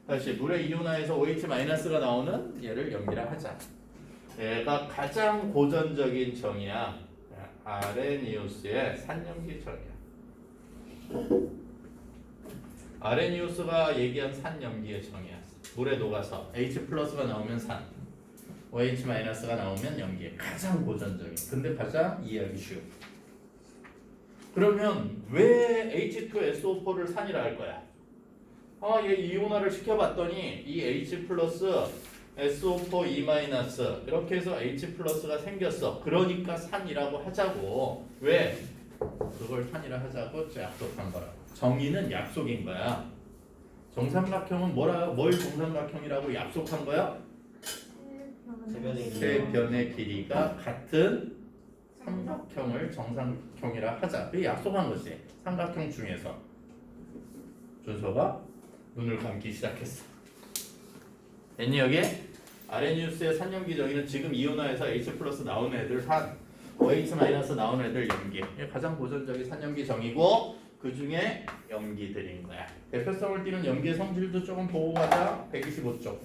다시 물의 이온화에서 OH-가 나오는 얘를 염기라 하자. 얘가 가장 고전적인 정의야. 아레니우스의 산염기 정의야. 아레니우스가 얘기한 산염기의 정의야. 물에 녹아서 H+가 나오면 산, OH-가 나오면 염기. 가장 고전적인. 근데 가장 이해하기 쉬워. 그러면 왜 H2SO4를 산이라 할 거야? 얘 이온화를 시켜봤더니 이 H+, SO4 E- 이렇게 해서 H+가 생겼어. 그러니까 산이라고 하자고. 왜? 그걸 산이라 하자고 약속한 거라고. 정의는 약속인 거야. 정삼각형은 뭘 정삼각형이라고 약속한 거야? 세 변의 길이가 같은 삼각형을 정삼각형이라 하자. 그게 약속한 거지. 삼각형 중에서. 준서가 눈을 감기 시작했어. 됐니 여기? 아레니우스의 산염기 정의는 지금 이온화에서 H+ 나오는 애들 산, OH- 나오는 애들 염기. 이게 가장 고전적인 산염기 정의고 그 중에 염기들인 거야. 대표성을 띠는 염기의 성질도 조금 보고 가자. 125쪽.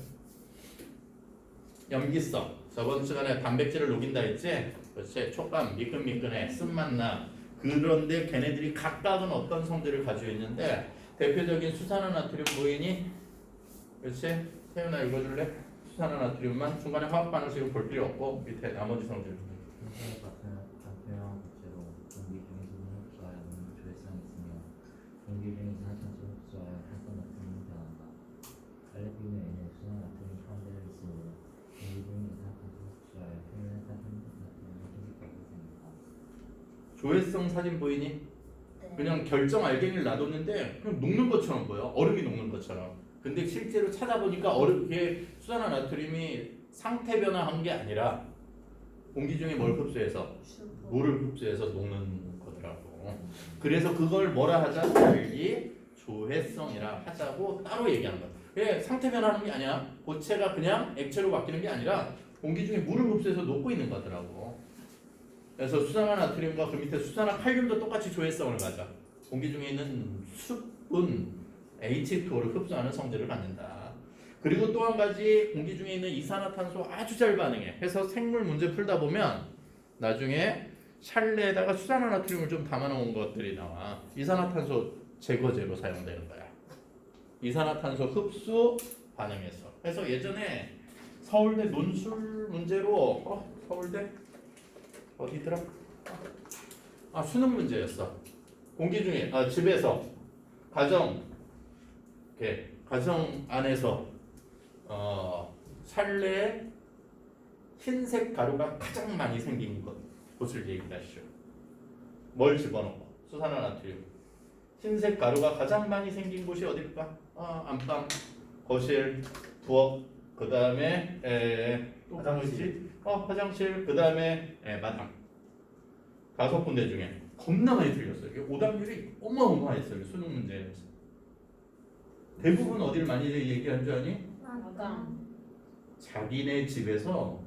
염기성. 저번 시간에 단백질을 녹인다 했지? 그렇지. 촉감 미끈미끈해. 쓴맛 나. 그런데 걔네들이 각각은 어떤 성질을 가지고 있는데 대표적인 수산화나트륨 보이니? 그렇지? 태윤아 읽어줄래? 수산화나트륨만 중간에 화학 반응식을 볼 필요 없고 밑에 나머지 성질. 단표형 복제로 공기 중에 수분 흡수하여 녹는 조회성이 있으며 공기 중에 이산화탄소 흡수하여 탄산나트륨이 변한다. 알레피는 N에 수산화나트륨이 포함되어 있으므로 공기 중에 이산화탄소 흡수하여 표면에 탄산나트륨이 생기까지 생긴다. 조회성 사진 보이니? 그냥 결정 알갱이를 놔뒀는데 그냥 녹는 것처럼 보여. 얼음이 녹는 것처럼. 근데 실제로 찾아보니까 얼음에 수산화나트륨이 상태 변화한 게 아니라 공기 중에 뭘 흡수해서? 물을 흡수해서 녹는 거더라고. 그래서 그걸 뭐라 하자? 달리 조회성이라 하자고 따로 얘기하는 거야. 왜 상태 변화하는 게 아니야? 고체가 그냥 액체로 바뀌는 게 아니라 공기 중에 물을 흡수해서 녹고 있는 거더라고. 그래서 수산화나트륨과 그 밑에 수산화칼륨도 똑같이 조회성을 가져. 공기 중에 있는 수분 H2O를 흡수하는 성질을 갖는다. 그리고 또 한 가지 공기 중에 있는 이산화탄소 아주 잘 반응해. 해서 생물 문제 풀다 보면 나중에 샬레에다가 수산화나트륨을 좀 담아놓은 것들이 나와. 이산화탄소 제거제로 사용되는 거야. 이산화탄소 흡수 반응에서. 그래서 예전에 서울대 논술 문제로 서울대 어디더라? 수능 문제였어. 공기 중에 집에서 가정 안에서 찰레에 흰색 가루가 가장 많이 생긴 곳을 얘기하시죠. 뭘 집어넣고 수산화나트륨. 흰색 가루가 가장 많이 생긴 곳이 어딜까? 안방, 거실, 부엌, 그 다음에 또 화장실. 화장실, 그 다음에 마당. 5군데 중에 겁나 많이 틀렸어요. 이게 오답률이 어마어마했어요. 수능 문제에서. 대부분 어디를 많이 얘기한 줄 아니? 마당. 자기네 집에서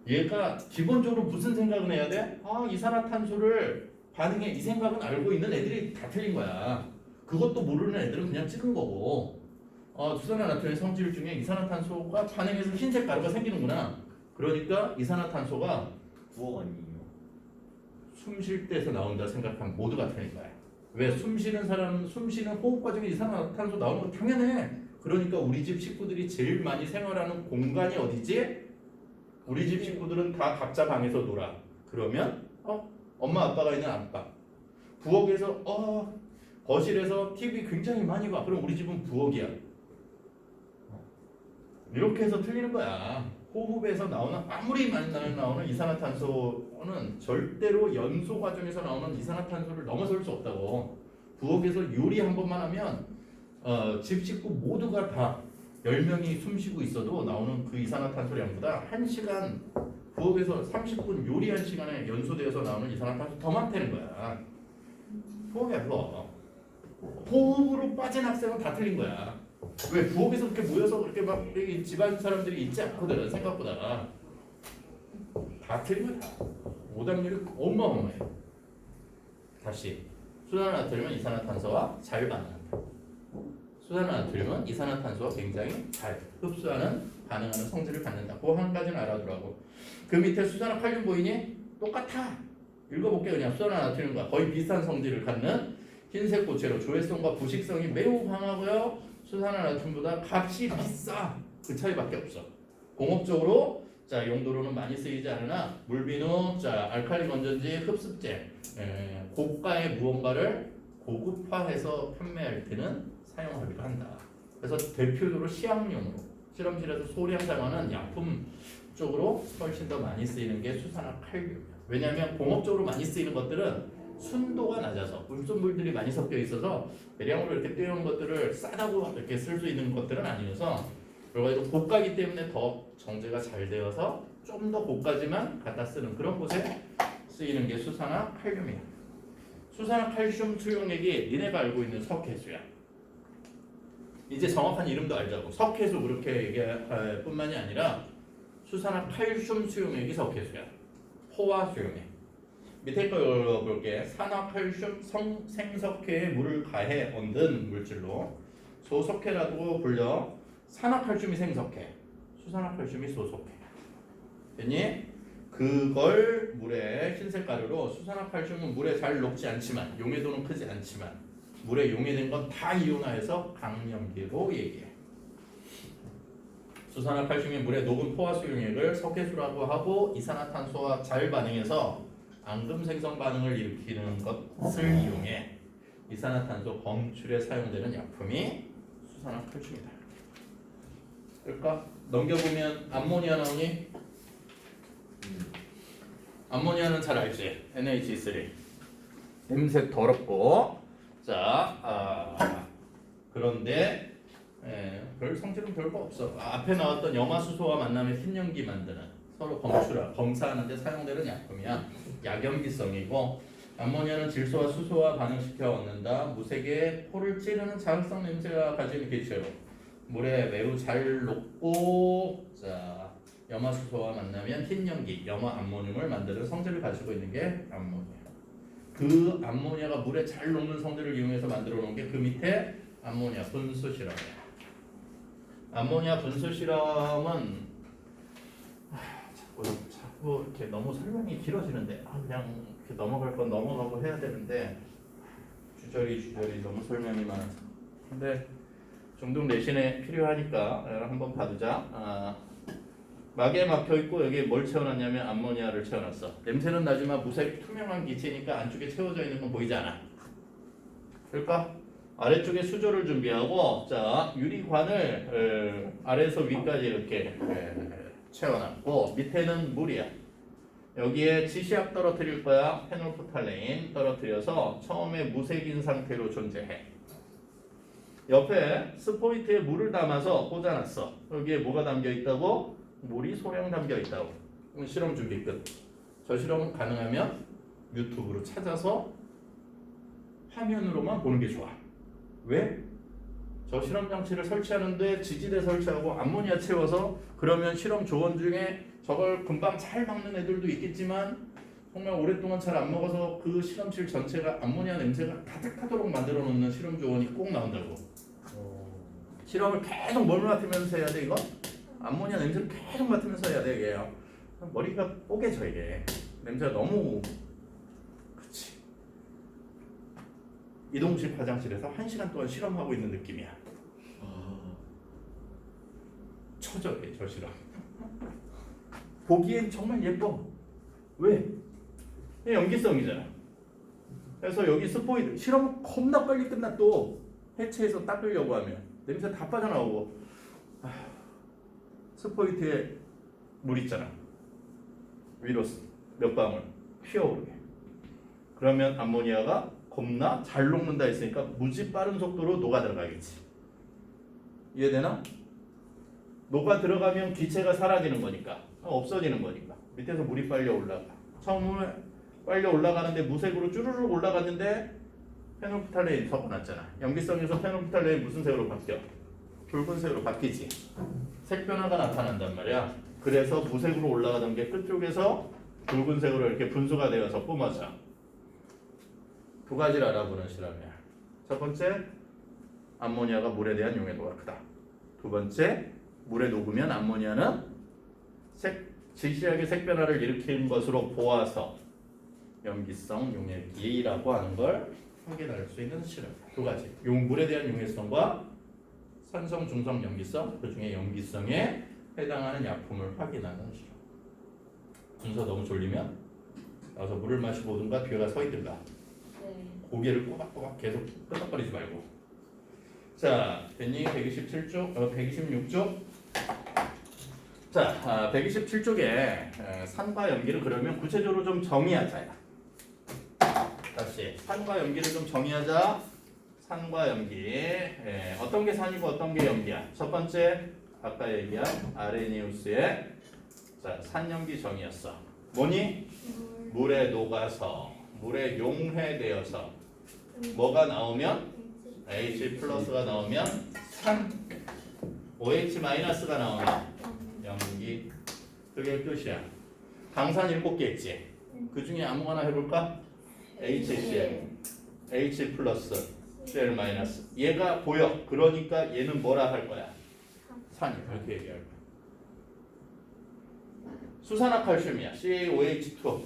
얘가 기본적으로 무슨 생각을 해야 돼? 이산화탄소를 반응해. 이 생각은 알고 있는 애들이 다 틀린 거야. 그것도 모르는 애들은 그냥 찍은 거고. 수산화나트륨의 성질 중에 이산화탄소가 반응해서 흰색 가루가 생기는구나. 그러니까 이산화탄소가 부엌 아니에요? 숨 쉴 때에서 나온다 생각하면 모두가 틀린 거야. 왜? 숨 쉬는 사람은 숨 쉬는 호흡 과정에 이산화탄소 나오는 거 당연해. 그러니까 우리 집 식구들이 제일 많이 생활하는 공간이 어디지? 우리 집 식구들은 다 각자 방에서 놀아. 그러면 엄마 아빠가 있는 안방, 부엌에서 거실에서 TV 굉장히 많이 봐. 그럼 우리 집은 부엌이야. 이렇게 해서 틀리는 거야. 호흡에서 나오는 아무리 많이 나오는 이산화탄소는 절대로 연소 과정에서 나오는 이산화탄소를 넘어설 수 없다고. 부엌에서 요리 한 번만 하면 집 식구 모두가 다 10명이 숨 쉬고 있어도 나오는 그 이산화탄소량보다 1시간 부엌에서 30분 요리 1시간에 연소되어서 나오는 이산화탄소 더 많다는 거야. 부엌이야 그거. 호흡으로 빠진 학생은 다 틀린 거야. 왜? 부엌에서 그렇게 모여서 그렇게 막 집안 사람들이 있지 않거든. 생각보다 다 틀린 거야. 다. 오답률이 어마어마해. 다시 수산화나트륨은 이산화탄소와 잘 반응한다. 수산화나트륨은 이산화탄소와 굉장히 잘 흡수하는 반응하는 성질을 갖는다. 그 한 가지는 알아두라고. 그 밑에 수산화칼륨 보이니? 똑같아. 읽어볼게. 그냥 수산화나트륨과 거의 비슷한 성질을 갖는 흰색 고체로 조회성과 부식성이 매우 강하고요. 수산화나트륨보다 값이 비싸. 그 차이밖에 없어. 공업적으로 자 용도로는 많이 쓰이지 않으나 물비누, 자 알칼리 건전지, 흡습제, 고가의 무언가를 고급화해서 판매할 때는 사용하기도 한다. 그래서 대표적으로 시약용으로 실험실에서 소량 사용하는 약품 쪽으로 훨씬 더 많이 쓰이는 게 수산화칼륨이야. 왜냐하면 공업적으로 많이 쓰이는 것들은 순도가 낮아서 물성물들이 많이 섞여 있어서 대량으로 이렇게 떼어온 것들을 싸다고 이렇게 쓸 수 있는 것들은 아니어서 결과적으로 고가기 때문에 더 정제가 잘 되어서 좀 더 고가지만 갖다 쓰는 그런 곳에 쓰이는 게 수산화칼륨이야. 수산화칼슘 수용액이 니네가 알고 있는 석회수야. 이제 정확한 이름도 알자고. 석회수 그렇게 얘기할 뿐만이 아니라 수산화칼슘 수용액이 석회수야. 포화 수용액. 밑에 거 열어볼게. 산화칼슘 생석회에 물을 가해 얻은 물질로 소석회라고 불려. 산화칼슘이 생석회, 수산화칼슘이 소석회. 됐니? 그걸 물에 흰색 가루로 수산화칼슘은 물에 잘 녹지 않지만 용해도는 크지 않지만 물에 용해된 건 다 이온화해서 강염기로 얘기해. 수산화칼슘이 물에 녹은 포화수용액을 석회수라고 하고 이산화탄소와 잘 반응해서 앙금 생성 반응을 일으키는 것을 이용해 이산화탄소 검출에 사용되는 약품이 수산화칼슘이다. 그러니까 넘겨보면 암모니아 나오니? 암모니아는 잘 알지? NH3 냄새 더럽고 자 그런데 별 성질은 별거 없어. 앞에 나왔던 염화수소와 만나면 흰연기 만드는 서로 검사하는 데 사용되는 약품이야. 약염기성이고 암모니아는 질소와 수소와 반응시켜 얻는다. 무색의 코를 찌르는 자극성 냄새가 가진 기체로 물에 매우 잘 녹고 자 염화수소와 만나면 흰연기, 염화암모늄을 만드는 성질을 가지고 있는 게 암모니아. 그 암모니아가 물에 잘 녹는 성질을 이용해서 만들어 놓은 게 그 밑에 암모니아 분수 실험이야. 암모니아 분수 실험은 자꾸 이렇게 너무 설명이 길어지는데 그냥 이렇게 넘어갈 건 넘어가고 해야 되는데 주저리 너무 설명이 많아서. 근데 중등 내신에 필요하니까 한번 봐두자. 막에 막혀 있고 여기에 뭘 채워놨냐면 암모니아를 채워놨어. 냄새는 나지만 무색 투명한 기체니까 안쪽에 채워져 있는 건 보이지 않아. 그러니까 아래쪽에 수조를 준비하고 자 유리관을 아래에서 위까지 이렇게 채워놨고 밑에는 물이야. 여기에 지시약 떨어뜨릴 거야. 페놀프탈레인 떨어뜨려서 처음에 무색인 상태로 존재해. 옆에 스포이트에 물을 담아서 꽂아놨어. 여기에 뭐가 담겨 있다고? 물이 소량 담겨 있다고. 그럼 실험 준비 끝. 저 실험은 가능하면 유튜브로 찾아서 화면으로만 보는 게 좋아. 왜? 저 실험 장치를 설치하는데 지지대 설치하고 암모니아 채워서 그러면 실험 조원 중에 저걸 금방 잘 막는 애들도 있겠지만 정말 오랫동안 잘 안 먹어서 그 실험실 전체가 암모니아 냄새가 가득하도록 만들어 놓는 실험 조원이 꼭 나온다고. 실험을 계속 뭘 맡으면서 해야 돼 이거? 암모니아 냄새를 계속 맡으면서 해야 돼 이게요. 머리가 뽀개져 이게. 냄새가 너무 그치. 이동식 화장실에서 1시간 동안 실험하고 있는 느낌이야. 처절해 저 실험. 보기엔 정말 예뻐. 왜? 연기성이잖아. 그래서 여기 스포이드 실험 겁나 빨리 끝나 또 해체해서 닦으려고 하면 냄새 다 빠져나오고 스포이트에 물 있잖아. 위로 몇 방울 피어오르게. 그러면 암모니아가 겁나 잘 녹는다 했으니까 무지 빠른 속도로 녹아 들어가겠지. 이해되나? 녹아 들어가면 기체가 사라지는 거니까 없어지는 거니까 밑에서 물이 빨리 올라가. 처음에 빨리 올라가는데 무색으로 쭈르륵 올라갔는데 페놀프탈레인 섞어놨잖아. 염기성에서 페놀프탈레인 무슨 색으로 바뀌어? 붉은색으로 바뀌지. 색 변화가 나타난단 말이야. 그래서 무색으로 올라가던 게 끝쪽에서 붉은색으로 이렇게 분수가 되어서 뿜어져. 두 가지를 알아보는 실험이야. 첫 번째, 암모니아가 물에 대한 용해도가 크다. 두 번째, 물에 녹으면 암모니아는 지시하게 색변화를 일으키는 것으로 보아서 염기성 용액이라고 하는 걸 확인할 수 있는 실험. 두 가지. 물에 대한 용해성과 산성, 중성, 염기성, 그 중에 염기성에 해당하는 약품을 확인하는 실험. 순서 너무 졸리면 나와서 물을 마시고 오든가 뒤에 가서 서 있든가 네. 고개를 꼬박꼬박 계속 끄덕거리지 말고. 자, 됐니? 127쪽, 126쪽. 자, 127쪽에 산과 염기를 그러면 구체적으로 좀 정의하자야. 다시 산과 염기를 좀 정의하자. 산과 염기. 어떤 게 산이고 어떤 게 염기야? 첫 번째, 아까 얘기한 아레니우스의 자, 산염기 정의였어. 뭐니? 물에 녹아서 물에 용해되어서 뭐가 나오면 H 플러스가 나오면 산, OH 마이너스가 나오면 염기. 그게 끝이야. 강산 7개 있지. 그 중에 아무거나 해볼까? HCl, H 플러스, Cl 마이너스. 얘가 보여. 그러니까 얘는 뭐라 할 거야? 산이. 이렇게 얘기할 거야. 수산화칼슘이야. CaOH2.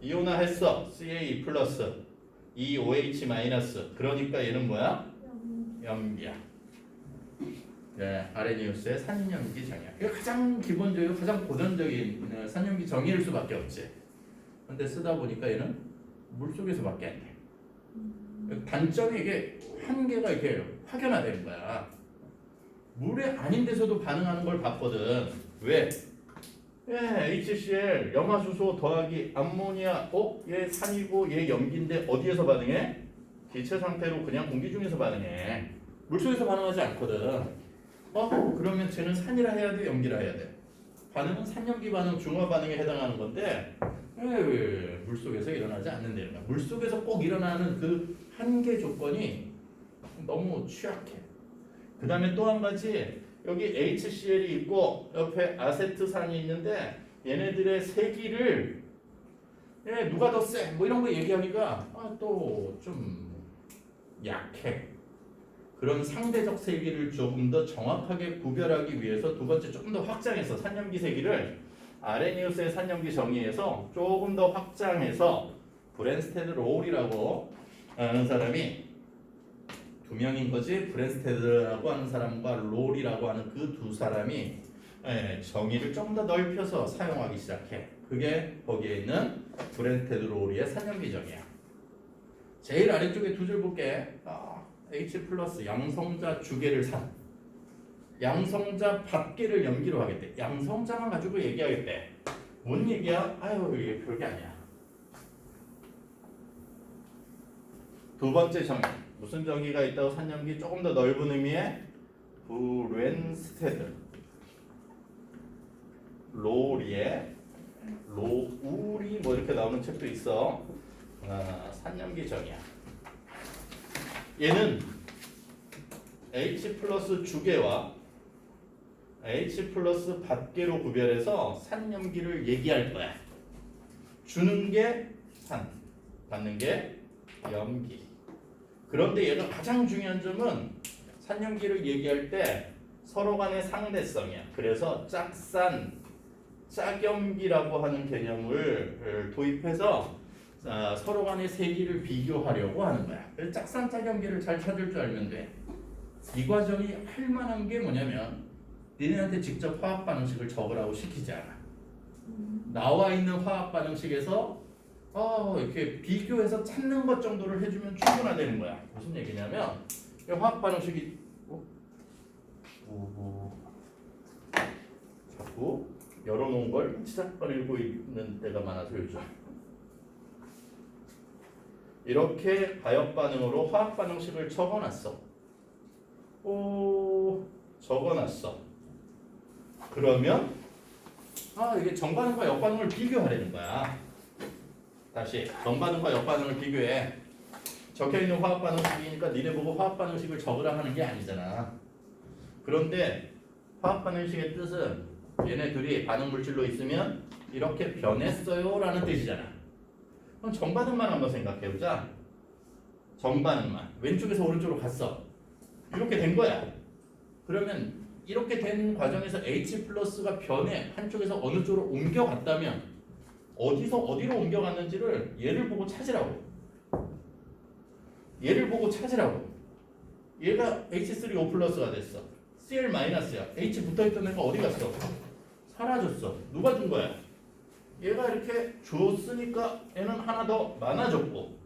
이온화했어. Ca 플러스, EOH 마이너스. 그러니까 얘는 뭐야? 염기야. 네, 아레니우스의 산염기 정의야. 이게 가장 기본적이고 가장 고전적인 산염기 정의일 수밖에 없지. 근데 쓰다 보니까 얘는 물 속에서밖에 안 돼. 단점이 이게 한계가 이렇게 확연화되는 거야. 물에 아닌 데서도 반응하는 걸 봤거든. 왜? HCl 염화수소 더하기 암모니아. 얘 산이고 얘 염기인데 어디에서 반응해? 기체 상태로 그냥 공기 중에서 반응해. 물속에서 반응하지 않거든. 그러면 쟤는 산이라 해야 돼, 염기라 해야 돼? 반응은 산염기 반응, 중화 반응에 해당하는 건데 왜 물속에서 일어나지 않는다는 거야. 물속에서 꼭 일어나는 그 한계 조건이 너무 취약해. 그 다음에 또 한 가지, 여기 HCl이 있고 옆에 아세트산이 있는데 얘네들의 세기를 누가 더 세? 뭐 이런 거 얘기하니까 또 좀 약해. 그런 상대적 세기를 조금 더 정확하게 구별하기 위해서 두 번째 조금 더 확장해서 산염기 세기를 아레니우스의 산염기 정의에서 조금 더 확장해서 브랜스테드 롤이라고 하는 사람이 두 명인 거지. 브랜스테드라고 하는 사람과 롤이라고 하는 그 두 사람이 정의를 좀 더 넓혀서 사용하기 시작해. 그게 거기에 있는 브랜스테드 롤의 산염기 정의야. 제일 아래쪽에 두 줄 볼게. H 플러스 양성자 주계를 산. 양성자 밖에를 염기로 하겠대. 양성자만 가지고 얘기하겠대. 뭔 얘기야? 이게 별게 아니야. 두 번째 정의. 무슨 정의가 있다고 산염기 조금 더 넓은 의미의 브랜스테드 롤의 로울이 뭐 이렇게 나오는 책도 있어. 산염기 정의야. 얘는 H 플러스 주계와 H 플러스 밖계로 구별해서 산염기를 얘기할 거야. 주는 게 산, 받는 게 염기. 그런데 얘가 가장 중요한 점은 산염기를 얘기할 때 서로 간의 상대성이야. 그래서 짝산, 짝염기라고 하는 개념을 도입해서 서로 간의 세기를 비교하려고 하는 거야. 그래서 짝산, 짝염기를 잘 찾을 줄 알면 돼. 이 과정이 할 만한 게 뭐냐면 니네한테 직접 화학 반응식을 적으라고 시키지 않아. 나와 있는 화학 반응식에서 이렇게 비교해서 찾는 것 정도를 해주면 충분하다는 거야. 무슨 얘기냐면 이 화학 반응식이 자꾸 열어놓은 걸 치작거리고 있는 때가 많아서 요즘 이렇게 가역 반응으로 화학 반응식을 적어놨어. 적어놨어. 그러면 이게 정반응과 역반응을 비교하려는 거야. 다시 정반응과 역반응을 비교해. 적혀있는 화학 반응식이니까 니네 보고 화학 반응식을 적으라 하는 게 아니잖아. 그런데 화학 반응식의 뜻은 얘네들이 반응 물질로 있으면 이렇게 변했어요 라는 뜻이잖아. 그럼 정반응만 한번 생각해보자. 정반응만 왼쪽에서 오른쪽으로 갔어. 이렇게 된 거야. 그러면 이렇게 된 과정에서 H 플러스가 변해 한쪽에서 어느 쪽으로 옮겨갔다면 어디서 어디로 옮겨갔는지를 얘를 보고 찾으라고. 얘를 보고 찾으라고. 얘가 H3O 플러스가 됐어. Cl 마이너스야. H 붙어있던 애가 어디 갔어? 사라졌어. 누가 준 거야? 얘가 이렇게 줬으니까 얘는 하나 더 많아졌고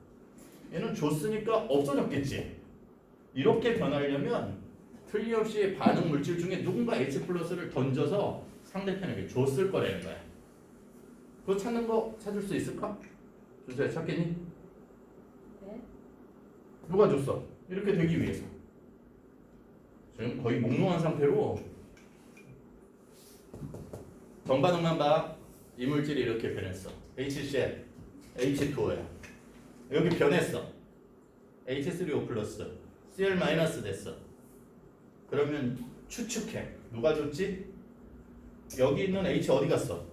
얘는 줬으니까 없어졌겠지. 이렇게 변하려면 틀림없이 반응 물질 중에 누군가 H 플러스를 던져서 상대편에게 줬을 거라는 거야. 그거 찾는 거 찾을 수 있을까? 주제야 찾겠니? 네. 누가 줬어? 이렇게 되기 위해서. 지금 거의 몽롱한 상태로 정반응만 봐. 이물질이 이렇게 변했어. HCl, H2O야. 여기 변했어. H3O 플러스, Cl 마이너스 됐어. 그러면 추측해. 누가 줬지? 여기 있는 H 어디 갔어?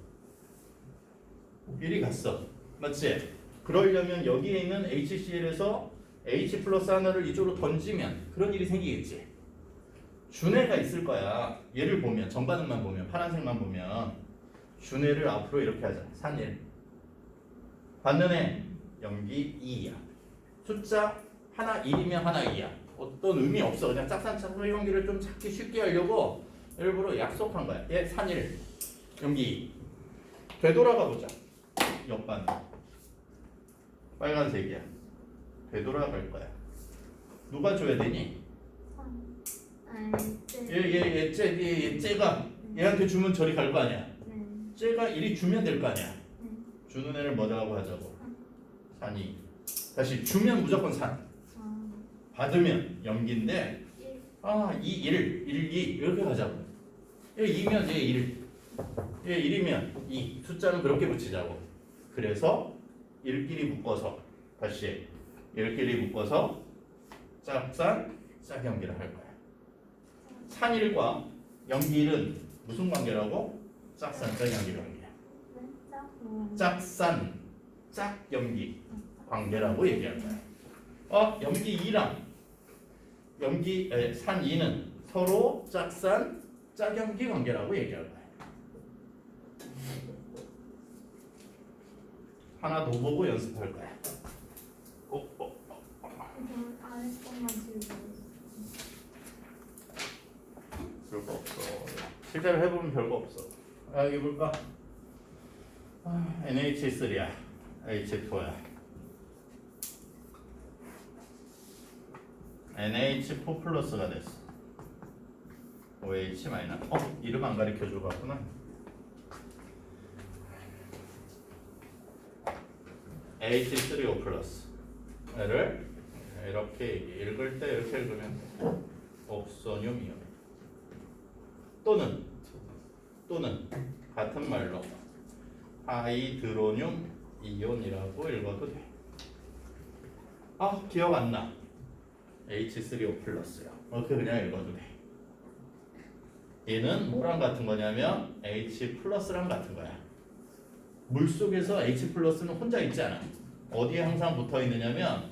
이리 갔어. 맞지? 그러려면 여기에 있는 HCl에서 H 플러스 하나를 이쪽으로 던지면 그런 일이 생기겠지. 준애가 있을 거야. 얘를 보면 전반응만 보면 파란색만 보면 준애를 앞으로 이렇게 하자. 산일. 받는 애 염기 2야. 숫자 하나 1이면 하나 2야. 어떤 의미 없어. 그냥 짝산짝으로 염기를 좀 찾기 쉽게 하려고 일부러 약속한 거야. 얘 산일 염기 2. 되돌아가 보자. 옆반 빨간색이야. 되돌아갈 거야. 누가 줘야 되니? 쟤가 얘한테 주면 저리 갈 거 아니야. 쟤가 이리 주면 될 거 아니야. 주는 애를 뭐라고 하자고? 산이. 다시 주면 무조건 산. 받으면 염기인데 아, 2, 1, 1, 2 이렇게 가자고. 얘 2면 얘 1. 얘 1이면 2. 숫자는 그렇게 붙이자고. 그래서 1끼리 묶어서 다시 1끼리 묶어서 짝산 짝염기를 할 거야. 산일과 염기일은 무슨 관계라고? 짝산 짝염기 관계. 짝산 짝염기 관계라고 얘기할 거야. 염기 2랑 산 2는 서로 짝산 짝염기 관계라고 얘기할 거야. 하나 더 보고 연습할 거야. 아래 것만 지우고. 별거 없어. 실제로 해보면 별거 없어. 여기 볼까? NH3야. H2야. NH4 플러스가 됐어. OH 마이너스. 이름 안 가르쳐 줘 봤구나. H3O 플러스. 얘를 이렇게 읽을 때 이렇게 읽으면 옥소늄 이온. 또는 같은 말로 하이드로늄 이온이라고 읽어도 돼. 기억 안 나. H3O 플러스야. 그냥 읽어도 돼. 얘는 뭐랑 같은 거냐면 H 플러스랑 같은 거야. 물 속에서 H 플러스는 혼자 있지 않아. 어디에 항상 붙어 있느냐면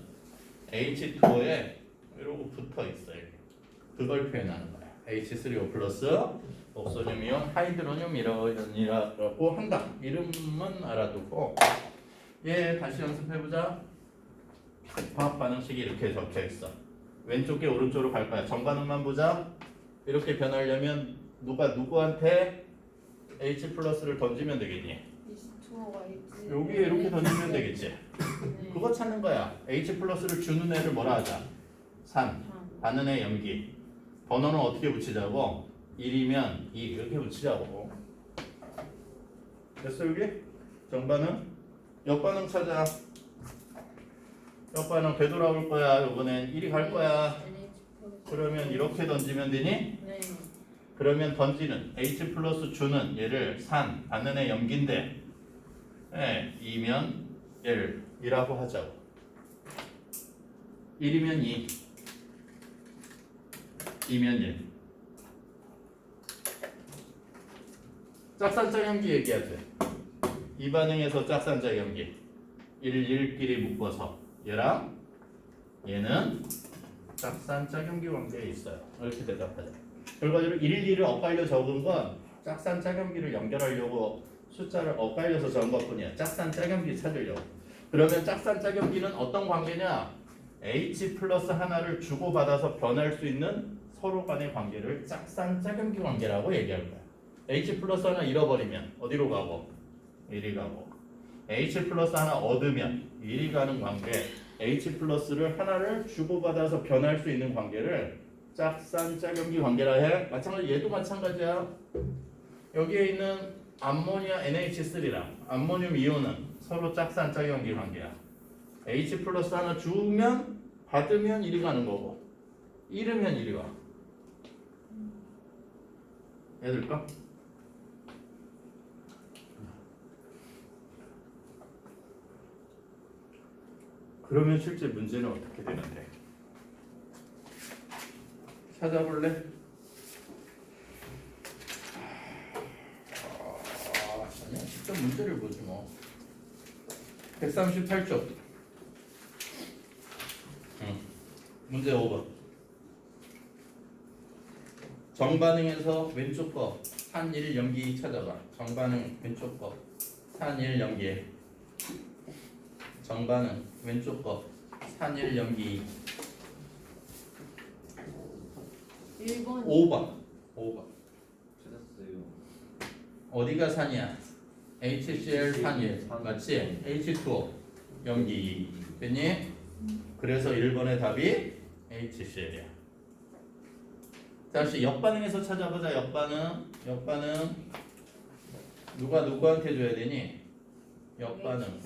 H2O에 이러고 붙어 있어요. 그걸 표현하는 거야. H3O 플러스 옥소늄 이온 하이드로늄 이온이라고 한다. 이름만 알아두고 다시 연습해보자. 화학 반응식이 이렇게 적혀 있어. 왼쪽 게 오른쪽으로 갈 거야. 정반응만 보자. 이렇게 변하려면 누가 누구한테 H 플러스를 던지면 되겠니? 여기에 이렇게 던지면 되겠지. 그거 찾는 거야. H 플러스를 주는 애를 뭐라 하자? 산. 받는 애 염기. 번호는 어떻게 붙이자고? 1이면 2 이렇게 붙이자고. 됐어 여기? 정반응? 역반응 찾아. 역반응 되돌아올 거야. 이번엔 1이 갈 거야. 그러면 이렇게 던지면 되니? 네. 그러면 던지는 H 플러스 주는 얘를 산, 받는 애 염기인데 2면 1이라고 하자고. 1이면 2, 2면 1. 짝산짝염기 얘기하세요. 이 반응에서 짝산짝염기 1, 1끼리 묶어서 얘랑 얘는 짝산 짝염기 관계에 있어요. 이렇게 대답하자. 결과적으로 112를 엇갈려 적은 건 짝산 짝염기를 연결하려고 숫자를 엇갈려서 적은 것뿐이야. 짝산 짝염기 찾으려고. 그러면 짝산 짝염기는 어떤 관계냐? H 플러스 하나를 주고받아서 변할 수 있는 서로 간의 관계를 짝산 짝염기 관계라고 얘기할 거야. H 플러스 하나 잃어버리면 어디로 가고? 이리 가고. H 플러스 하나 얻으면 이리 가는 관계. H 플러스를 하나를 주고받아서 변할 수 있는 관계를 짝산 짝염기 관계라 해. 마찬가지 얘도 마찬가지야. 여기에 있는 암모니아 NH3랑 암모늄 이온은 서로 짝산 짝염기 관계야. H 플러스 하나 주면 받으면 이리 가는 거고 잃으면 이리 가. 얘들까? 그러면 실제 문제는 어떻게 되는데? 찾아볼래? 아니야, 직접 문제를 보지 뭐. 138쪽. 문제 5번. 정반응에서 왼쪽 거 산일 염기 찾아봐. 정반응 왼쪽 거 산일 염기. 정반응 왼쪽 거 산일 염기. 1번 5번. 5번. 찾았어요. 어디가 산이야? HCl 산일 맞지? H2O 염기 됐니? 그래서 1번의 답이 HCl이야. 다시 역반응에서 찾아보자. 역반응 누가 누구한테 줘야 되니? 역반응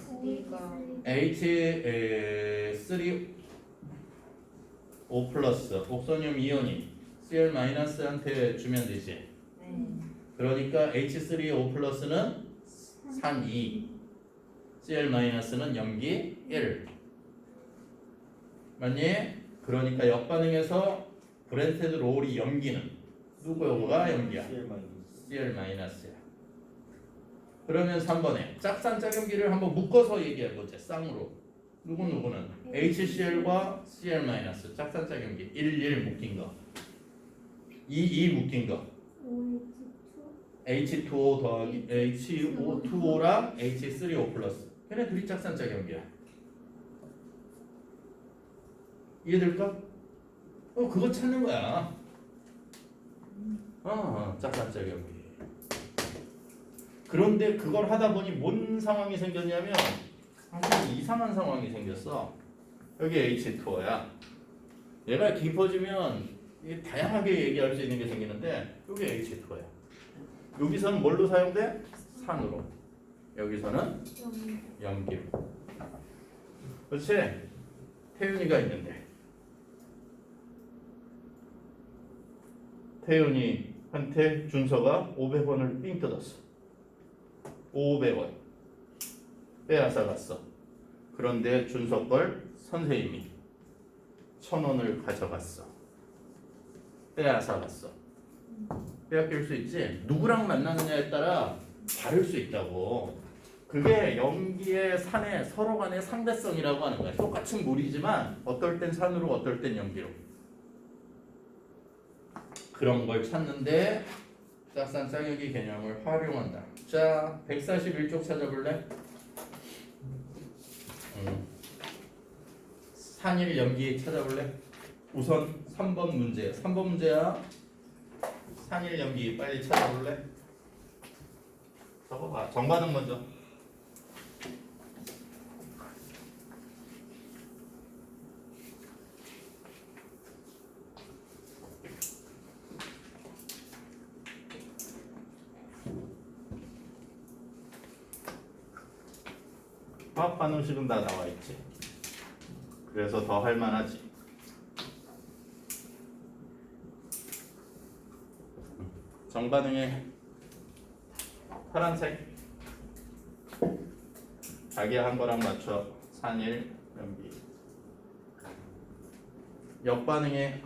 H3O 플러스 옥소늄 이온이 Cl 마이너스한테 주면 되지. 네. 그러니까 H3O 플러스는 산 2, Cl 마이너스는 염기 1. 맞니? 그러니까 역반응에서 브랜테드 롤이 염기는 누구가 염기야? Cl 마이너스야. 그러면 3번에 짝산 짝염기를 한번 묶어서 얘기해보자. 쌍으로 누구는 HCl과 Cl 마이너스 짝산 짝염기 1 묶인 거 2 묶인 거 H2O 더하기 HO2O랑 H3O 플러스 걔네들이 짝산 짝염기야. 이해될까? 그거 찾는 거야. 짝산 짝염기. 그런데 그걸 하다 보니 뭔 상황이 생겼냐면 상당히 이상한 상황이 생겼어. 여기 H2O야. 얘가 깊어지면 다양하게 얘기할 수 있는 게 생기는데 여기 H2O야. 여기서는 뭘로 사용돼? 산으로. 여기서는 염기로. 그렇지? 태윤이가 있는데 태윤이한테 준서가 500원을 삥 뜯었어. 500원 빼앗아 갔어. 그런데 준서 걸 선생님이 1000원을 가져갔어. 빼앗아 갔어. 빼앗길 수 있지. 누구랑 만나느냐에 따라 다를 수 있다고. 그게 염기의 산의 서로 간의 상대성이라고 하는 거야. 똑같은 물이지만 어떨 땐 산으로 어떨 땐 염기로. 그런 걸 찾는데 짝산 짝염기 개념을 활용한다. 자, 141쪽 찾아볼래? 산일 염기 찾아볼래? 우선 3번 문제. 3번 문제야. 산일 염기 빨리 찾아볼래? 적어봐. 정반응 먼저. 화학 반응식은 다 나와 있지. 그래서 더 할만하지. 정반응에 파란색 자기가 한 거랑 맞춰. 산일 염기. 역반응에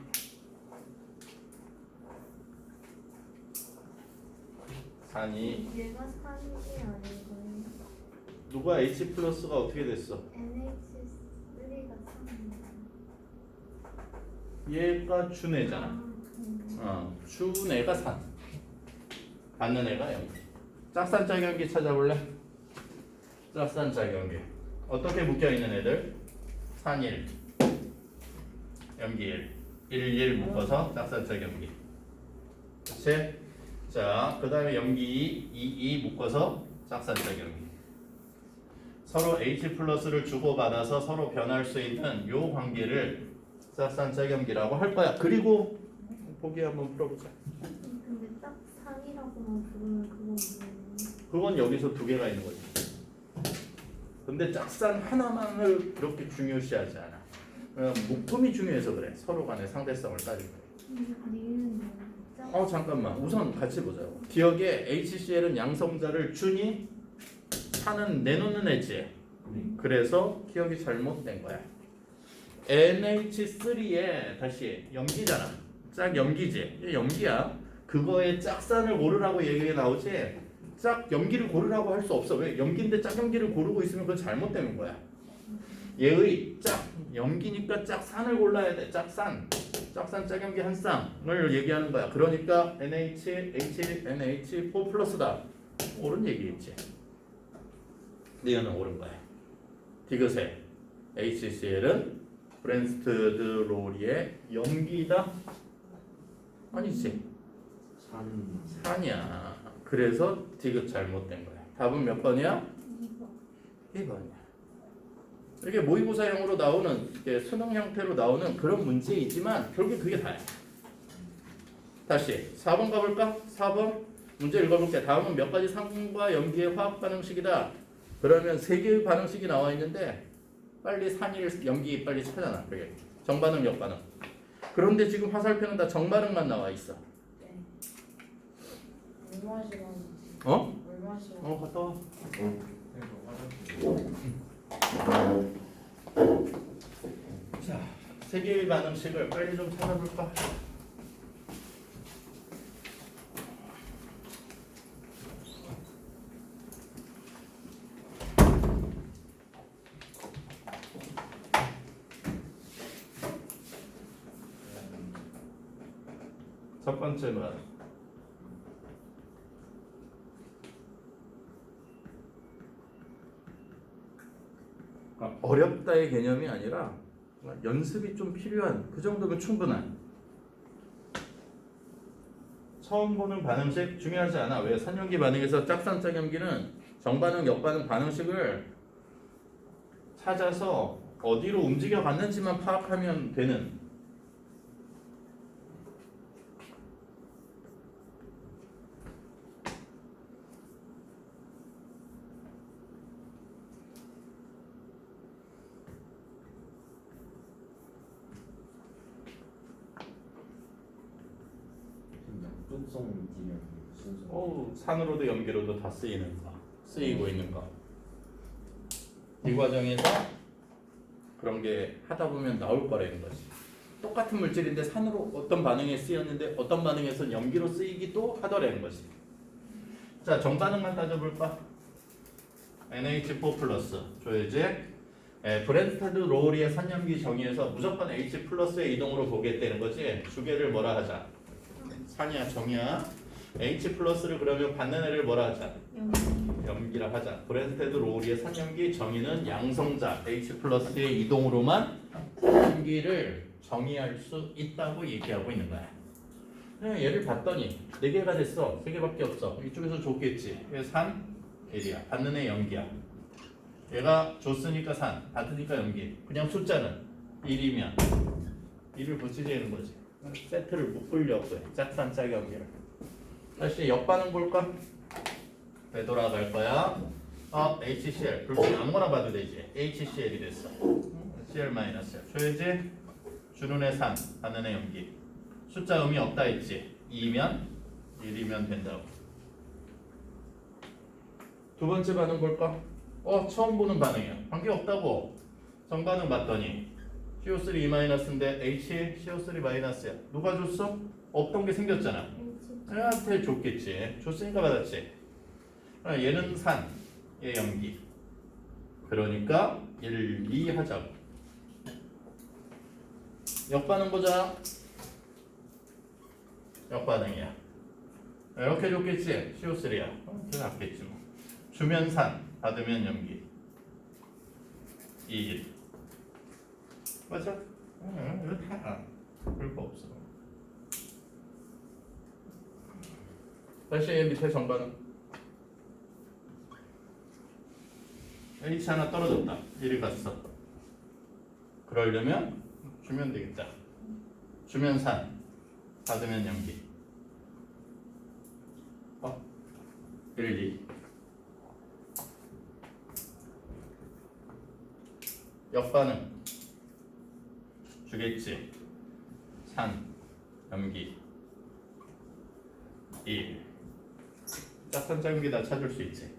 산이 얘가 3이 아니고 누가 H 플러스가 어떻게 됐어? NH3가 3입니다. 얘가 준애잖아. 준애가 산. 받는 애가 연기. 짝산짝연기 찾아볼래? 짝산짝연기. 어떻게 묶여있는 애들? 산 1, 연기 1 묶어서 짝산짝연기. 그치? 자, 그 다음에 연기 2 묶어서 짝산짝연기. 서로 H 플러스를 주고받아서 서로 변할 수 있는 요 관계를 짝산짝연기라고 할 거야. 그리고 보기 한번 풀어보자. 근데 딱 산이라고만 부르면 그건 뭐예요? 그건 여기서 두 개가 있는 거지. 근데 짝산 하나만을 그렇게 중요시하지 않아. 묶음이 중요해서 그래. 서로 간의 상대성을 따지고. 리는 뭐죠? 잠깐만. 우선 같이 보자고. 기억에 HCl은 양성자를 준이 산은 내놓는 애지. 그래서 기억이 잘못된 거야. NH3에 다시 염기잖아. 짝 염기지. 얘 염기야. 그거에 짝산을 고르라고 얘기가 나오지. 짝 염기를 고르라고 할 수 없어. 왜? 염기인데 짝 염기를 고르고 있으면 그건 잘못되는 거야. 얘의 짝 염기니까 짝산을 골라야 돼. 짝산. 짝산 짝염기 한 쌍을 얘기하는 거야. 그러니까 NH, NH4 플러스다. 옳은 얘기겠지. 이거는 옳은 거야. 디귿에 HCl은 브랜스트드 로리의 염기다? 아니지. 산이야. 그래서 디귿 잘못된 거야. 답은 몇 번이야? 2번이야. 이게 모의고사형으로 나오는 수능 형태로 나오는 그런 문제이지만 결국 그게 다야. 다시 4번 가볼까? 4번 문제 읽어볼게. 다음은 몇 가지 산과 염기의 화학 반응식이다. 그러면 세 개의 반응식이 나와 있는데 빨리 산일 염기 빨리 찾아놔. 그게 정반응 역반응. 그런데 지금 화살표는 다 정반응만 나와 있어. 네. 얼마 시간? 어? 얼마 시간? 갔다 와. 자, 세 개의 반응식을 빨리 좀 찾아볼까? 첫 번째는 어렵다의 개념이 아니라 연습이 좀 필요한 그 정도면 충분한. 처음 보는 반응식 중요하지 않아. 왜? 산염기 반응에서 짝산 짝염기는 정반응 역반응 반응식을 찾아서 어디로 움직여 갔는지만 파악하면 되는. 역동성 물질은 무슨 소리? 산으로도 염기로도 다 쓰이고 있는 거. 이 과정에서 그런 게 하다 보면 나올 거라는 거지. 똑같은 물질인데 산으로 어떤 반응에 쓰였는데 어떤 반응에서 염기로 쓰이기도 하더라는 거지. 자, 정반응만 따져볼까? NH4 플러스 줘야지. 브랜스타드 로우리의 산염기 정의에서 무조건 H 플러스의 이동으로 보겠다는 거지. 주계를 뭐라 하자? 산이야, 정이야. H 플러스를 그러면 받는 애를 뭐라 하자? 염기라 하자. 브랜스테드 로우리의 산염기 정의는 양성자 H 플러스의 이동으로만 산염기를 정의할 수 있다고 얘기하고 있는 거야. 얘를 봤더니 4개가 됐어. 3개밖에 없어. 이쪽에서 줬겠지. 산 1이야. 받는 애 염기야. 얘가 줬으니까 산, 받으니까 염기. 그냥 숫자는 1이면 1을 붙이자는 거지. 세트를 묶으려고 해. 짝산 짝염기를. 다시 역반응 볼까? 되돌아갈 거야. HCl. 둘 중에 아무거나 봐도 되지. HCl이 됐어. Cl 마이너스. 줘야지. 주는 애 산, 받는 애 염기. 숫자 의미 없다 했지. 2면 1이면 된다고. 두 번째 반응 볼까? 처음 보는 반응이야. 관계 없다고. 정반응 봤더니 CO3 2-인데 H CO3 마이너스야. 누가 줬어? 없던 게 생겼잖아. 얘한테 줬겠지. 줬으니까 받았지. 얘는 산, 얘 염기. 그러니까 1, 2 하자고. 역반응 보자. 역반응이야. 이렇게 줬겠지? CO3야. 그게 낫겠지 뭐. 주면 산, 받으면 염기. 2, 1. 맞아? 이거 다 별거 없어. 다시 밑에 정반응. H 하나 떨어졌다. 1이 갔어. 그러려면 주면 되겠다. 주면 산, 받으면 염기. 1, 2. 역반응 주겠지. 산, 염기 1. 짝선짝기 다 찾을 수 있지.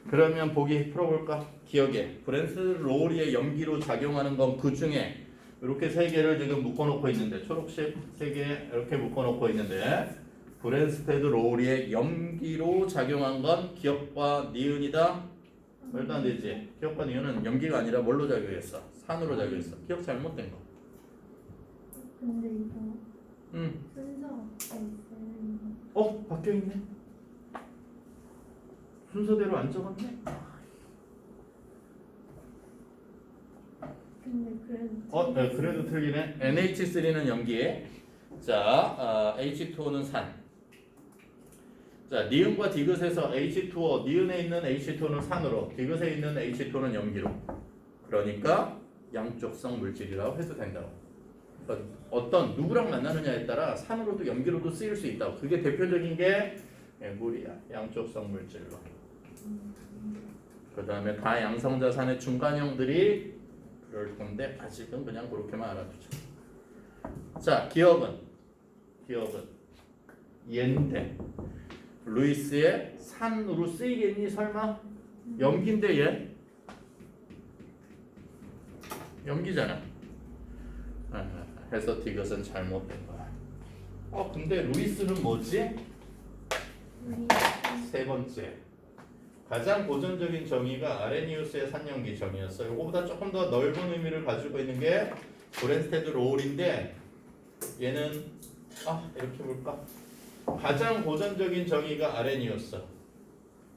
그러면 보기 풀어볼까? 기억에 브랜스 로우리의 염기로 작용하는 건 그 중에 이렇게 세 개를 지금 묶어놓고 있는데 초록색 세 개 이렇게 묶어놓고 있는데 브랜스테드 로우리의 염기로 작용한 건 기억과 니은이다. 말도 안 되지. 기억과 니은은 염기가 아니라 뭘로 작용했어? 산으로 작용했어. 기억 잘못된 거. 근데 이거 응. 순서가 있어요. 바뀌어 있네. 순서대로 안 적었네. 근데 그래도 네, 그래도 틀리네. NH3는 염기에. 자, H2O는 산. 자, 니은과 디귿에서 H2O, 니은에 있는 H2O는 산으로, 디귿에 있는 H2O는 염기로. 그러니까 양쪽성 물질이라고 해도 된다고. 그러니까 어떤 누구랑 만나느냐에 따라 산으로도 염기로도 쓰일 수 있다고. 그게 대표적인 게 물이야. 양쪽성 물질로. 그 다음에 다양성자산의 중간형들이 그럴 건데 아직은 그냥 그렇게만 알아두죠. 자, 기억은 얘인데 루이스의 산으로 쓰이겠니 설마? 염기인데 얘? 염기잖아. 해서 디귿은 잘못된 거야. 근데 루이스는 뭐지? 세 번째. 가장 고전적인 정의가 아레니우스의 산염기 정의였어요. 이거보다 조금 더 넓은 의미를 가지고 있는 게 브랜스테드 로울인데 얘는 이렇게 볼까? 가장 고전적인 정의가 아레니우스.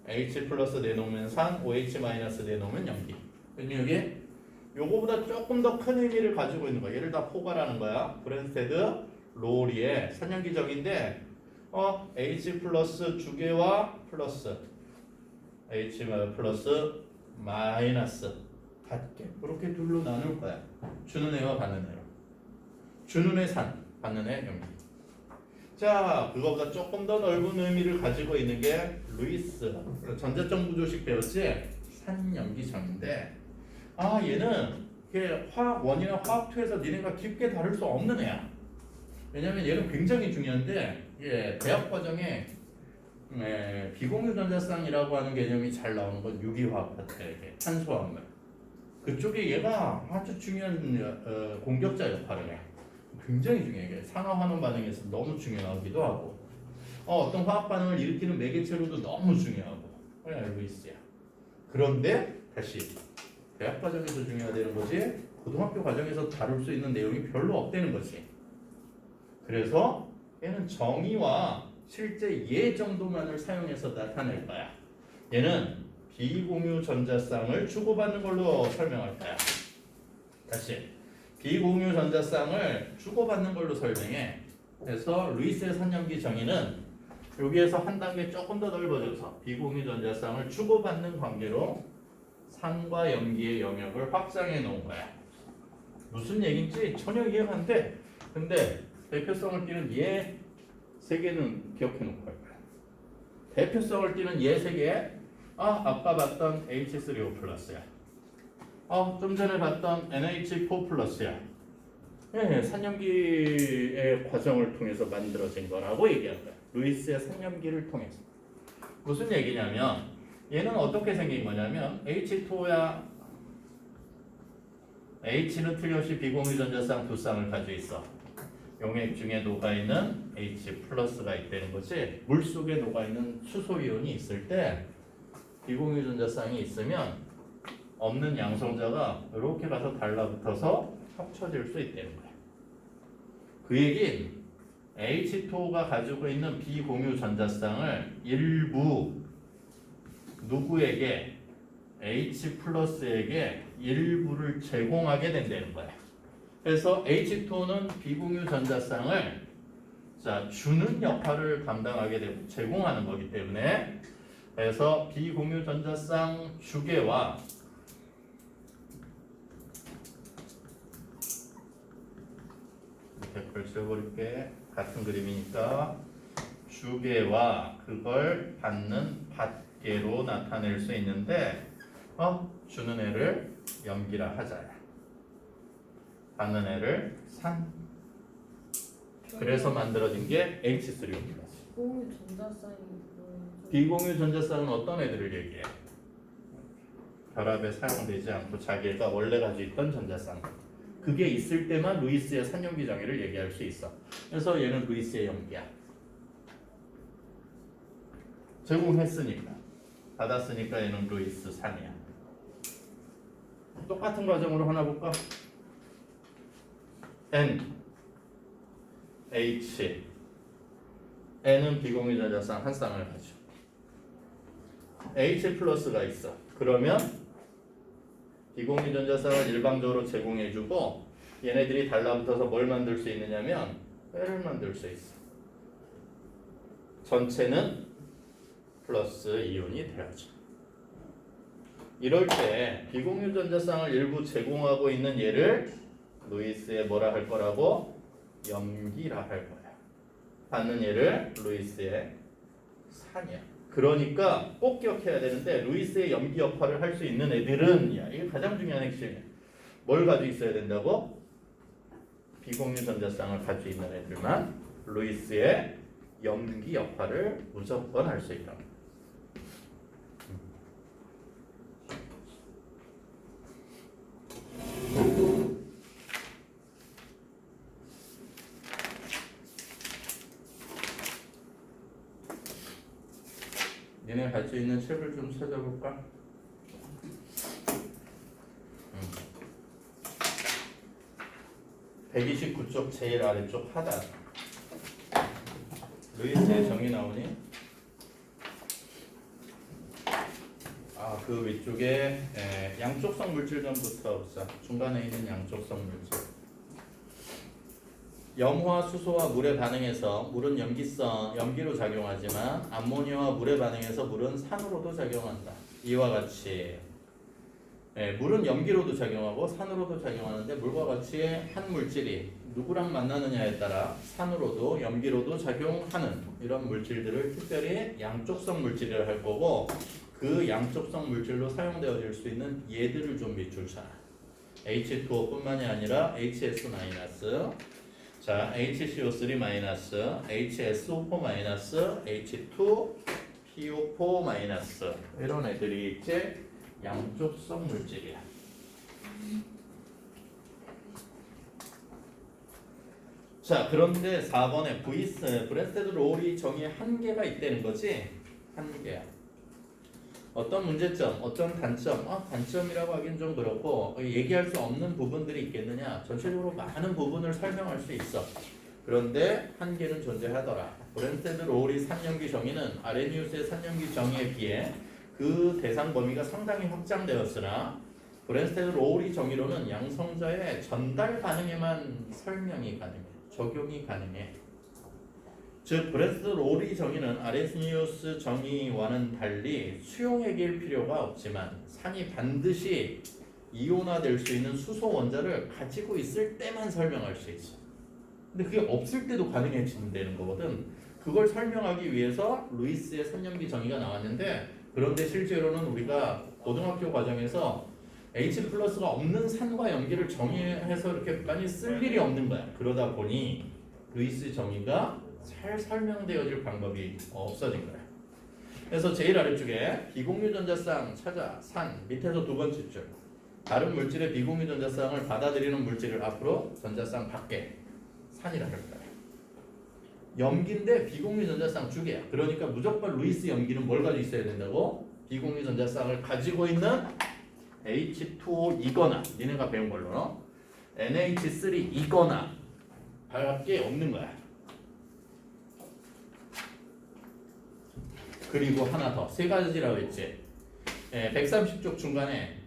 H 플러스 내놓으면 산, OH 마이너스 내놓으면 염기. 근데 여기 요거보다 조금 더 큰 의미를 가지고 있는 거야. 얘를 다 포괄하는 거야. 브랜스테드 로울의 산염기 정의인데 H 플러스 주계와 플러스 H 플러스 마이너스 같게 그렇게 둘로 나눌 거야. 주는 애와 받는 애로. 주는 애 산, 받는 애 염기. 자, 그거보다 조금 더 넓은 의미를 가지고 있는 게 루이스. 전자점 구조식 배웠지? 산염기정인데 얘는 이게 화학 1이나 화학 2에서 니네가 깊게 다룰 수 없는 애야. 왜냐면 얘는 굉장히 중요한데 대학 과정에 비공유 전자쌍이라고 하는 개념이 잘 나오는 건 유기화학 파트야. 탄소화합물. 그쪽에 얘가 아주 중요한 공격자 역할을 해. 굉장히 중요해. 산화환원 반응에서 너무 중요하기도 하고 어떤 화학 반응을 일으키는 매개체로도 너무 중요하고 알고 있어요. 그런데 다시 대학 과정에서 중요하다는 거지 고등학교 과정에서 다룰 수 있는 내용이 별로 없다는 거지. 그래서 얘는 정의와 실제 예 정도만을 사용해서 나타낼 거야. 얘는 비공유 전자쌍을 주고받는 걸로 설명할 거야. 다시 비공유 전자쌍을 주고받는 걸로 설명해. 그래서 루이스의 산염기 정의는 여기에서 한 단계 조금 더 넓어져서 비공유 전자쌍을 주고받는 관계로 산과 염기의 영역을 확장해 놓은 거야. 무슨 얘기인지 전혀 이해가 안 돼. 근데 대표성을 띠는 얘 세 개는 기억해 놓고 할 거야. 대표성을 띠는 얘 세 개. 아까 봤던 H3O 플러스야. 좀 전에 봤던 NH4 플러스야. 산염기의 과정을 통해서 만들어진 거라고 얘기한 거야. 루이스의 산염기를 통해서. 무슨 얘기냐면 얘는 어떻게 생긴 거냐면 H2O야. H는 틀림없이 비공유 전자쌍 두 쌍을 가지고 있어. 용액 중에 녹아있는 H 플러스가 있다는 거지. 물 속에 녹아있는 수소이온이 있을 때 비공유 전자쌍이 있으면 없는 양성자가 이렇게 가서 달라붙어서 합쳐질 수 있다는 거야. 그 얘긴 H2O가 가지고 있는 비공유 전자쌍을 일부 누구에게 H 플러스에게 일부를 제공하게 된다는 거야. 그래서 H2O는 비공유 전자쌍을 자 주는 역할을 감당하게 되고 제공하는 거기 때문에 그래서 비공유 전자쌍 주계와 이렇게 걸쳐버릴게. 같은 그림이니까 주계와 그걸 받는 받계로 나타낼 수 있는데 주는 애를 염기라 하자야. 받는 애를 산. 그래서 만들어진 게 H3O입니다. 공유 전자쌍이 뭐예요? 비공유 전자쌍은 어떤 애들을 얘기해? 결합에 사용되지 않고 자기가 원래 가지고 있던 전자쌍. 그게 있을 때만 루이스의 산염기 정의를 얘기할 수 있어. 그래서 얘는 루이스의 염기야. 제공했으니까. 받았으니까 얘는 루이스 산이야. 똑같은 과정으로 하나 볼까? N, H. N은 비공유 전자쌍 한 쌍을 가지고 H 플러스가 있어. 그러면 비공유 전자쌍을 일방적으로 제공해주고 얘네들이 달라붙어서 뭘 만들 수 있느냐면 L을 만들 수 있어. 전체는 플러스 이온이 되어져. 이럴 때 비공유 전자쌍을 일부 제공하고 있는 얘를 루이스의 뭐라 할 거라고? 염기라 할 거야. 받는 얘를 루이스의 산이야. 그러니까 꼭 기억해야 되는데 루이스의 염기 역할을 할 수 있는 애들은 야 이게 가장 중요한 핵심이야. 뭘 가지고 있어야 된다고? 비공유 전자쌍을 가지고 있는 애들만 루이스의 염기 역할을 무조건 할 수 있다. 얘네 가지고 있는 책을 좀 찾아볼까? 129쪽 제일 아래쪽 하단. 루이스의 정의 나오니? 그 위쪽에 양쪽성 물질전부터 보자. 중간에 있는 양쪽성 물질. 염화와 수소와 물의 반응에서 물은 염기로 작용하지만 암모니아와 물의 반응에서 물은 산으로도 작용한다. 이와 같이 물은 염기로도 작용하고 산으로도 작용하는데 물과 같이 한 물질이 누구랑 만나느냐에 따라 산으로도 염기로도 작용하는 이런 물질들을 특별히 양쪽성 물질이라 할 거고 그 양쪽성 물질로 사용되어질 수 있는 얘들을 좀 밑줄쳐. H2O뿐만이 아니라 HS-, 자, HCO3-, HSO4-, H2PO4- 이런 애들이 이제 양쪽성 물질이야. 자, 그런데 4번에 브랜스테드 롤이 정의에 한계가 있다는 거지? 한계야. 어떤 문제점, 어떤 단점, 단점이라고 하긴 좀 그렇고 얘기할 수 없는 부분들이 있겠느냐? 전체적으로 많은 부분을 설명할 수 있어. 그런데 한계는 존재하더라. 브랜스테드 롤이 산염기 정의는 아레니우스의 산염기 정의에 비해 그 대상 범위가 상당히 확장되었으나 브랜스테드 롤이 정의로는 양성자의 전달 반응에만 설명이 가능해. 적용이 가능해. 즉 브랜스테드 롤이 정의는 아레니우스 정의와는 달리 수용액일 필요가 없지만 산이 반드시 이온화될 수 있는 수소 원자를 가지고 있을 때만 설명할 수 있어. 근데 그게 없을 때도 가능해진다는 거거든. 그걸 설명하기 위해서 루이스의 산염기 정의가 나왔는데 그런데 실제로는 우리가 고등학교 과정에서 H 플러스가 없는 산과 염기를 정의해서 이렇게 많이 쓸 일이 없는 거야. 그러다 보니 루이스 정의가 잘 설명되어질 방법이 없어진 거야. 그래서 제일 아래쪽에 비공유 전자쌍 찾아 산 밑에서 두 번째 줄 다른 물질의 비공유 전자쌍을 받아들이는 물질을 앞으로 전자쌍 밖에 산이라 할 거야. 염기인데 비공유 전자쌍 두 개야. 그러니까 무조건 루이스 염기는 뭘 가지고 있어야 된다고? 비공유 전자쌍을 가지고 있는 H2O이거나 니네가 배운 걸로 NH3이거나 밖에 없는 거야. 그리고 하나 더, 세 가지라고 했지. 130쪽 중간에